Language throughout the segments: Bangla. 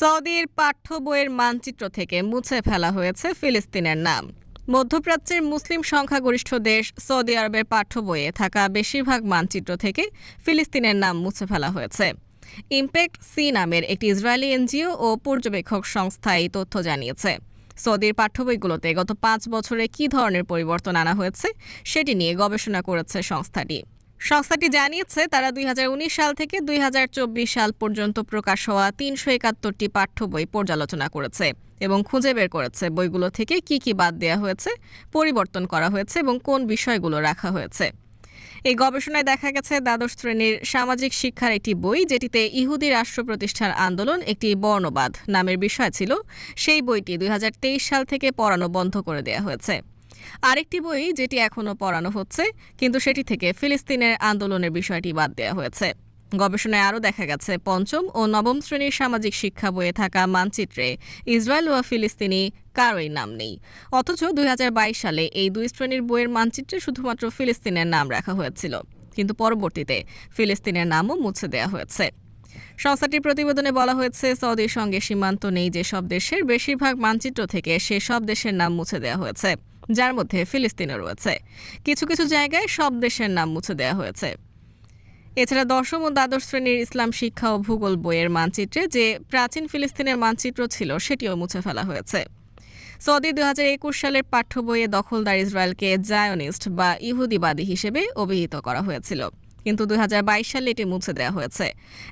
সৌদির পাঠ্য বইয়ের মানচিত্র থেকে মুছে ফেলা হয়েছে ফিলিস্তিনের নাম। মধ্যপ্রাচ্যের মুসলিম সংখ্যাগরিষ্ঠ দেশ সৌদি আরবের পাঠ্য বইয়ে থাকা বেশিরভাগ মানচিত্র থেকে ফিলিস্তিনের নাম মুছে ফেলা হয়েছে। ইমপ্যাক্ট সি নামের একটি ইসরায়েলি এনজিও ও পর্যবেক্ষক সংস্থা এই তথ্য জানিয়েছে। সৌদির পাঠ্য বইগুলোতে গত 5 বছরে কী ধরনের পরিবর্তন আনা হয়েছে সেটি নিয়ে গবেষণা করেছে সংস্থাটি জানিয়েছে তারা 2019 সাল থেকে 2024 সাল পর্যন্ত প্রকাশ হওয়া 371টি পাঠ্য বই পর্যালোচনা করেছে এবং খুঁজে বের করেছে বইগুলো থেকে কি কি বাদ দেওয়া হয়েছে, পরিবর্তন করা হয়েছে এবং কোন বিষয়গুলো রাখা হয়েছে। এই গবেষণায় দেখা গেছে দ্বাদশ শ্রেণীর সামাজিক শিক্ষার একটি বই, যেটিতে ইহুদি রাষ্ট্র প্রতিষ্ঠার আন্দোলন একটি বর্ণবাদ নামের বিষয় ছিল, সেই বইটি 2023 সাল থেকে পড়ানো বন্ধ করে দেওয়া হয়েছে। আরেকটি বই যেটি এখনও পড়ানো হচ্ছে, কিন্তু সেটি থেকে ফিলিস্তিনের আন্দোলনের বিষয়টি বাদ দেওয়া হয়েছে। গবেষণায় আরও দেখা গেছে পঞ্চম ও নবম শ্রেণীর সামাজিক শিক্ষা বইয়ে থাকা মানচিত্রে ইসরায়েল ও ফিলিস্তিনি কারোই নাম নেই, অথচ 2022 সালে এই দুই শ্রেণীর বইয়ের মানচিত্রে শুধুমাত্র ফিলিস্তিনের নাম রাখা হয়েছিল, কিন্তু পরবর্তীতে ফিলিস্তিনের নামও মুছে দেওয়া হয়েছে। সংস্থাটির প্রতিবেদনে বলা হয়েছে, সৌদির সঙ্গে সীমান্ত নেই যেসব দেশের বেশিরভাগ মানচিত্র থেকে সেসব দেশের নাম মুছে দেওয়া হয়েছে, যার মধ্যে ফিলিস্তিনও রয়েছে। কিছু কিছু জায়গায় সব দেশের নাম মুছে দেওয়া হয়েছে। এছাড়া দশম ও দ্বাদশ শ্রেণীর ইসলাম শিক্ষা ও ভূগোল বইয়ের মানচিত্রে যে প্রাচীন ফিলিস্তিনের মানচিত্র ছিল সেটিও মুছে ফেলা হয়েছে। সৌদি 2021 সালের পাঠ্য বইয়ে দখলদার ইসরায়েলকে জায়নিস্ট বা ইহুদিবাদী হিসেবে অভিহিত করা হয়েছিল, কিন্তু 2022 সালে এটি মুছে দেওয়া হয়েছে।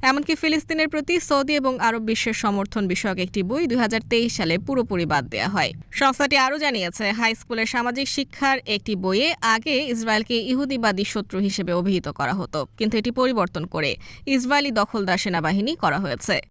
এমনকি ফিলিস্তিনের প্রতি সৌদি এবং আরব বিশ্বের সমর্থন বিষয়ক একটি বই 2023 সালে পুরোপুরি বাদ দেওয়া হয়। সংস্থাটি আরও জানিয়েছে, হাই স্কুলের সামাজিক শিক্ষার একটি বইয়ে আগে ইসরায়েলকে ইহুদিবাদী শত্রু হিসেবে অভিহিত করা হতো, কিন্তু এটি পরিবর্তন করে ইসরায়েলি দখলদার সেনাবাহিনী করা হয়েছে।